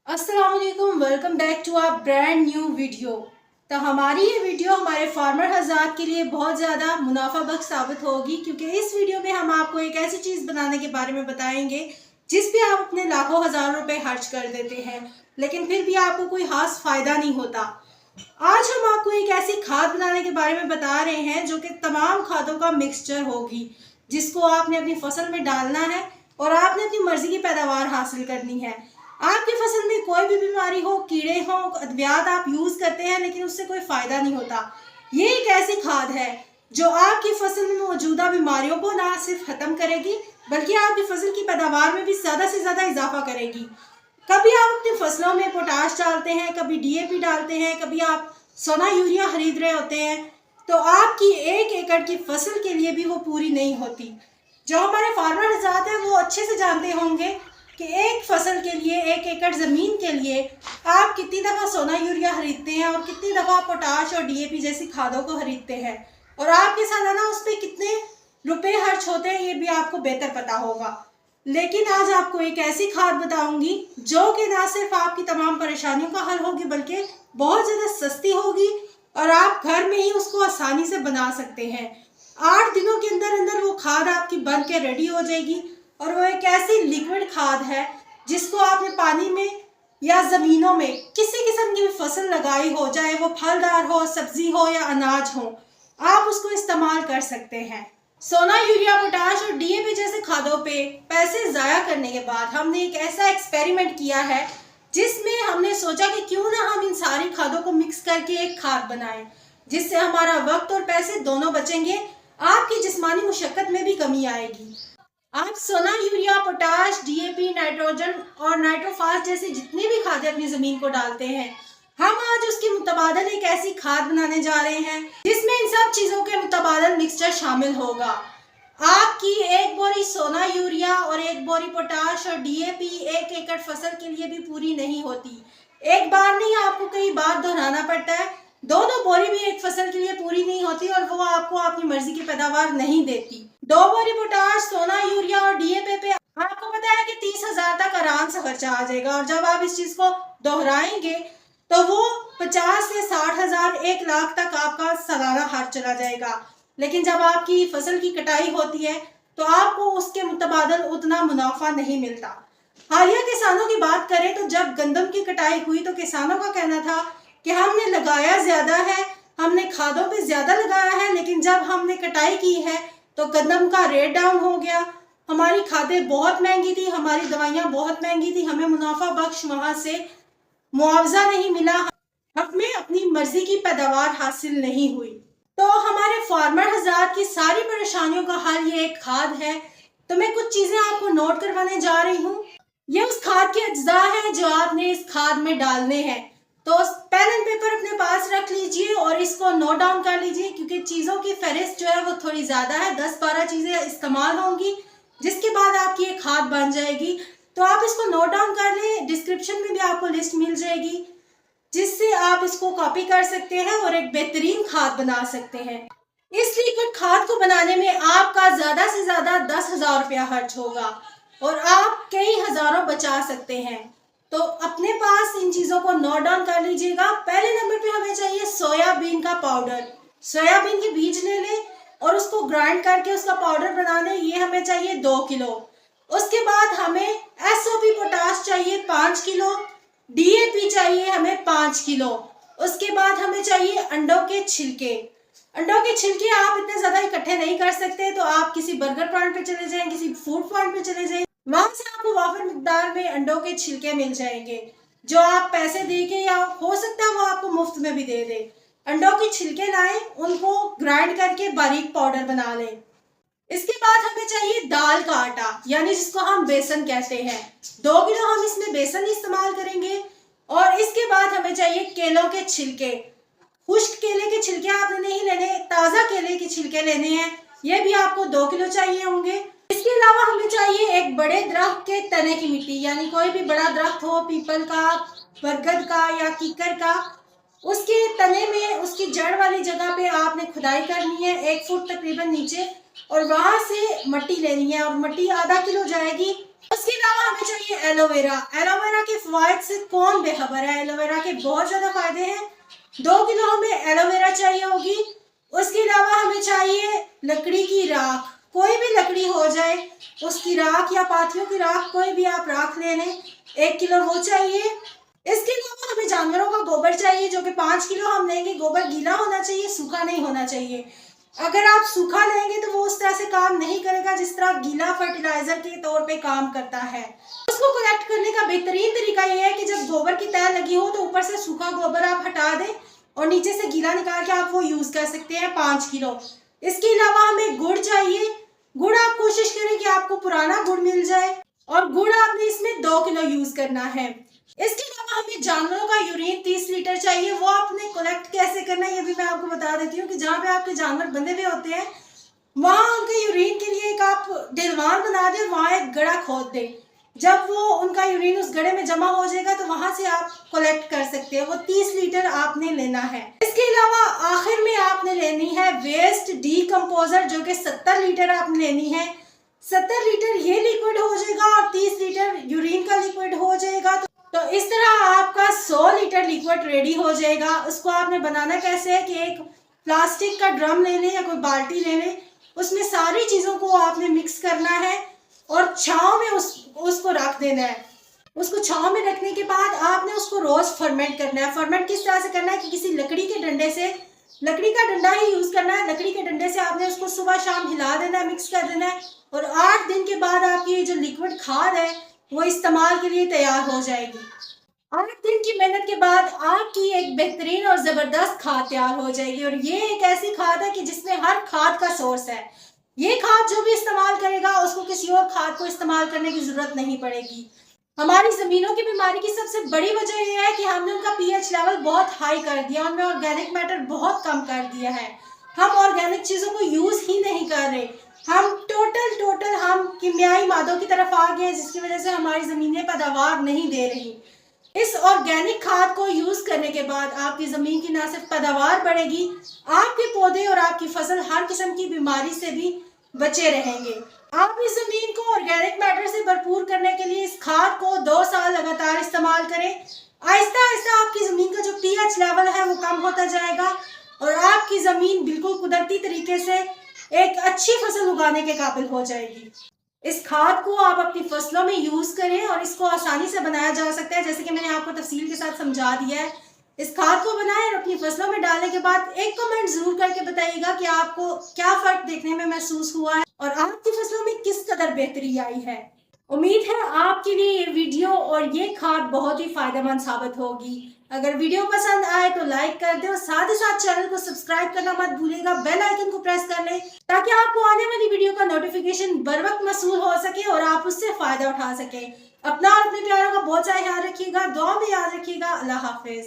अस्सलाम वालेकुम, welcome back to our brand new video. तो हमारी ये वीडियो हमारे फार्मर हज़रात के लिए बहुत ज़्यादा मुनाफा बख्श साबित होगी, क्योंकि इस वीडियो में हम आपको एक ऐसी चीज़ बनाने के बारे में बताएंगे जिस पे आप अपने लाखों हज़ारों रुपए खर्च कर देते हैं, लेकिन फिर भी आपको कोई खास फ़ायदा नहीं होता। आज हम आपको एक ऐसी खाद बनाने के बारे में बता रहे हैं जो कि तमाम खादों का मिक्सचर होगी, जिसको आपने अपनी फसल में डालना है और आपने अपनी मर्जी की पैदावार हासिल करनी है। आपकी फसल में कोई भी बीमारी हो, कीड़े हो, अद्वियात आप यूज करते हैं लेकिन उससे कोई फायदा नहीं होता। ये एक ऐसी खाद है जो आपकी फसल में मौजूदा बीमारियों को ना सिर्फ खत्म करेगी बल्कि आपकी फसल की पैदावार में भी ज्यादा से ज्यादा इजाफा करेगी। कभी आप अपनी फसलों में पोटाश डालते हैं, कभी डीएपी डालते हैं, कभी आप सोना यूरिया खरीद रहे होते हैं, तो आपकी 1 एकड़ की फसल के लिए भी वो पूरी नहीं होती। जो हमारे फार्मर हज़रात हैं वो अच्छे से जानते होंगे कि एक फसल के लिए 1 एकड़ ज़मीन के लिए आप कितनी दफ़ा सोना यूरिया खरीदते हैं और कितनी दफ़ा पोटाश और डीएपी जैसी खादों को खरीदते हैं, और आपके सालाना उस पर कितने रुपए खर्च होते हैं ये भी आपको बेहतर पता होगा। लेकिन आज आपको एक ऐसी खाद बताऊंगी जो कि ना सिर्फ आपकी तमाम परेशानियों का हल होगी बल्कि बहुत ज़्यादा सस्ती होगी और आप घर में ही उसको आसानी से बना सकते हैं। 8 दिनों के अंदर अंदर वो खाद आपकी बन के रेडी हो जाएगी, और वो एक ऐसी लिक्विड खाद है जिसको आपने पानी में या ज़मीनों में किसी किस्म की भी फसल लगाई हो, चाहे वो फलदार हो, सब्जी हो या अनाज हो, आप उसको इस्तेमाल कर सकते हैं। सोना यूरिया पोटाश और डीएपी जैसे खादों पे पैसे ज़ाया करने के बाद हमने एक ऐसा एक्सपेरिमेंट किया है जिसमें हमने सोचा कि क्यों ना हम इन सारी खादों को मिक्स करके एक खाद बनाएं, जिससे हमारा वक्त और पैसे दोनों बचेंगे, आपकी जिस्मानी मुशक्कत में भी कमी आएगी। आप सोना यूरिया पोटाश डीएपी नाइट्रोजन और नाइट्रोफास जैसे जितनी भी खादें अपनी जमीन को डालते हैं, हम आज उसके मुतबादल एक ऐसी खाद बनाने जा रहे हैं जिसमें इन सब चीजों के मुतबादल मिक्सचर शामिल होगा। आपकी एक बोरी सोना यूरिया और एक बोरी पोटाश और डीएपी 1 एकड़ फसल के लिए भी पूरी नहीं होती। एक बार नहीं, आपको कई बार दोहराना पड़ता है। दो बोरी भी एक फसल के लिए पूरी नहीं होती और वो आपको अपनी मर्जी की पैदावार नहीं देती। 2 बोरी पोटाश सोना यूरिया और डीएपी पे आपको पता है कि 30,000 तक आराम से खर्चा आ जाएगा, और जब आप इस चीज को दोहराएंगे तो वो 50 से 60,000 1 लाख तक आपका सालाना खर्च चला जाएगा। लेकिन जब आपकी फसल की कटाई होती है तो आपको उसके मुतबादल उतना मुनाफा नहीं मिलता। हालिया किसानों की बात करें तो जब गंदम की कटाई हुई तो किसानों का कहना था कि हमने लगाया ज्यादा है, हमने खादों पे ज्यादा लगाया है, लेकिन जब हमने कटाई की है तो गंदम का रेट डाउन हो गया, हमारी खादें बहुत महंगी थी, हमारी दवाइयाँ बहुत महंगी थी, हमें मुनाफा बख्श वहां से मुआवजा नहीं मिला, हमें अपनी मर्जी की पैदावार हासिल नहीं हुई। तो हमारे फार्मर हज़रात की सारी परेशानियों का हल ये एक खाद है। तो मैं कुछ चीजें आपको नोट करवाने जा रही हूँ। ये उस खाद के अज्जा हैं जो आपने इस खाद में डालने हैं। तो पेन एंड पेपर अपने पास रख लीजिए और इसको नोट डाउन कर लीजिए, क्योंकि चीजों की फहरिस्त जो है वो थोड़ी ज्यादा है, 10-12 चीजें इस्तेमाल होंगी जिसके बाद आपकी एक खाद बन जाएगी। तो आप इसको नोट डाउन कर लें, डिस्क्रिप्शन में भी आपको लिस्ट मिल जाएगी जिससे आप इसको कॉपी कर सकते हैं और एक बेहतरीन खाद बना सकते हैं। इस लिक्विड खाद को बनाने में आपका ज्यादा से ज्यादा 10,000 रुपया खर्च होगा और आप कई हजारों बचा सकते हैं। तो अपने पास इन चीजों को नोट डाउन कर लीजिएगा। पहले नंबर पे हमें चाहिए सोयाबीन का पाउडर। सोयाबीन के बीज ले लें और उसको ग्राइंड करके उसका पाउडर बना लें। ये हमें चाहिए 2 किलो। उसके बाद हमें एसओपी पोटाश चाहिए 5 किलो, डीएपी चाहिए हमें 5 किलो। उसके बाद हमें चाहिए अंडों के छिलके। अंडों के छिलके आप इतने ज्यादा इकट्ठे नहीं कर सकते, तो आप किसी बर्गर प्लांट पे चले जाएं, किसी फूड प्लांट पे चले जाएं, वहां से आपको वाफर मिकदार में अंडों के छिलके मिल जाएंगे जो आप पैसे दे के, या हो सकता है वो आपको मुफ्त में भी दे दे। अंडों के छिलके लाएं, उनको ग्राइंड करके बारीक पाउडर बना लें। इसके बाद हमें चाहिए दाल का आटा, यानी जिसको हम बेसन कहते हैं। 2 किलो हम इसमें बेसन इस्तेमाल करेंगे। और इसके बाद हमें चाहिए केलों के छिलके। खुश्क केले के छिलके आपने नहीं लेने, ताज़ा केले के छिलके लेने हैं। ये भी आपको 2 किलो चाहिए होंगे। इसके अलावा हमें चाहिए एक बड़े दरख्त के तने की मिट्टी, यानी कोई भी बड़ा दरख्त हो, पीपल का, बरगद का या कीकर का, उसके तने में उसकी जड़ वाली जगह पे आपने खुदाई करनी है 1 फुट तकरीबन नीचे, और वहां से मट्टी लेनी है। और मट्टी आधा किलो जाएगी, उसके अलावा हमें चाहिए एलोवेरा। एलोवेरा के फायदे से कौन बेखबर है, एलोवेरा के बहुत ज्यादा फायदे हैं। 2 किलो हमें एलोवेरा चाहिए होगी। उसके अलावा हमें चाहिए लकड़ी की राख, कोई भी लकड़ी हो जाए, उसकी राख या पाथियों की राख, कोई भी आप राख ले लें, 1 किलो वो चाहिए। इसके अलावा हमें जानवरों का गोबर चाहिए, जो कि 5 किलो हम लेंगे। गोबर गीला होना चाहिए, सूखा नहीं होना चाहिए। अगर आप सूखा लेंगे तो वो उस तरह से काम नहीं करेगा जिस तरह गीला फर्टिलाइजर के तौर पे काम करता है। उसको कलेक्ट करने का बेहतरीन तरीका ये है कि जब गोबर की तह लगी हो तो ऊपर से सूखा गोबर आप हटा दें और नीचे से गीला निकाल के आप वो यूज कर सकते हैं, 5 किलो। इसके अलावा हमें गुड़ चाहिए। गुड़ आप कोशिश करें कि आपको पुराना गुड़ मिल जाए और गुड़ आपने इसमें 2 किलो यूज करना है। इसके अलावा हमें जानवरों का यूरिन 30 लीटर चाहिए। वो आपने कलेक्ट कैसे करना है ये भी मैं आपको बता देती हूँ कि जहाँ पे आपके जानवर बंधे हुए होते हैं वहां उनके यूरिन के लिए एक आप ढलवान बना दें, वहां एक गड़ा खोद दें। जब वो उनका यूरिन उस गड़े में जमा हो जाएगा तो वहां से आप कलेक्ट कर सकते हैं। वो 30 लीटर आपने लेना है। इसके अलावा आखिर में आपने लेनी है वेस्ट डीकम्पोजर, जो कि 70 लीटर आपने लेनी है। 70 लीटर ये लिक्विड हो जाएगा और 30 लीटर यूरिन का लिक्विड हो जाएगा। तो इस तरह आपका 100 लीटर लिक्विड रेडी हो जाएगा। उसको आपने बनाना कैसे है कि एक प्लास्टिक का ड्रम ले लें या कोई बाल्टी ले लें, उसमें सारी चीज़ों को आपने मिक्स करना है और छांव में उसको रख देना है। उसको छांव में रखने के बाद आपने उसको रोज फर्मेंट करना है। फर्मेंट किस तरह से करना है कि किसी लकड़ी के डंडे से, लकड़ी का डंडा ही यूज करना है। लकड़ी के डंडे से आपने उसको सुबह शाम हिला देना है, मिक्स कर देना है और 8 दिन के बाद आपकी ये जो लिक्विड खाद है वो इस्तेमाल के लिए तैयार हो जाएगी। 8 दिन की मेहनत के बाद आपकी एक बेहतरीन और जबरदस्त खाद तैयार हो जाएगी। और ये एक ऐसी खाद है कि जिसमें हर खाद का सोर्स है। ये खाद जो भी इस्तेमाल करेगा उसको किसी और खाद को इस्तेमाल करने की जरूरत नहीं पड़ेगी। हमारी जमीनों की बीमारी की सबसे बड़ी वजह यह है कि हमने उनका पीएच लेवल बहुत हाई कर दिया, उनमें ऑर्गेनिक मैटर बहुत कम कर दिया है। हम ऑर्गेनिक चीजों को यूज ही नहीं कर रहे। हम टोटल हम कीमियाई मादों की तरफ आ गए, जिसकी वजह से हमारी जमीनें पैदावार नहीं दे रही। इस ऑर्गेनिक खाद को यूज करने के बाद आपकी जमीन की ना सिर्फ पैदावार बढ़ेगी, आपके पौधे और आपकी फसल हर किस्म की बीमारी से भी बचे रहेंगे। आप इस जमीन को ऑर्गेनिक मैटर से भरपूर करने के लिए इस खाद को 2 साल लगातार इस्तेमाल करें। आहिस्ता आहिस्ता आपकी जमीन का जो पीएच लेवल है वो कम होता जाएगा और आपकी जमीन बिल्कुल कुदरती तरीके से एक अच्छी फसल उगाने के काबिल हो जाएगी। इस खाद को आप अपनी फसलों में यूज करें और इसको आसानी से बनाया जा सकता है, जैसे कि मैंने आपको तफसील के साथ समझा दिया है। इस खाद को बनाएं और अपनी फसलों में डालने के बाद एक कमेंट जरूर करके बताइएगा कि आपको क्या फर्क देखने में महसूस हुआ है और आपकी फसलों में किस कदर बेहतरी आई है। उम्मीद है आपके लिए ये वीडियो और ये खाद बहुत ही फायदेमंद साबित होगी। अगर वीडियो पसंद आए तो लाइक कर दे और साथ ही साथ चैनल को सब्सक्राइब करना मत भूलिएगा। बेल आइकन को प्रेस कर लें ताकि आपको आने वाली वीडियो का नोटिफिकेशन बर वक्त मसूल हो सके और आप उससे फायदा उठा सके। अपना और अपने प्यारों का बहुत सारा ख्याल रखिएगा, दुआ में याद रखिएगा। अल्लाह हाफिज।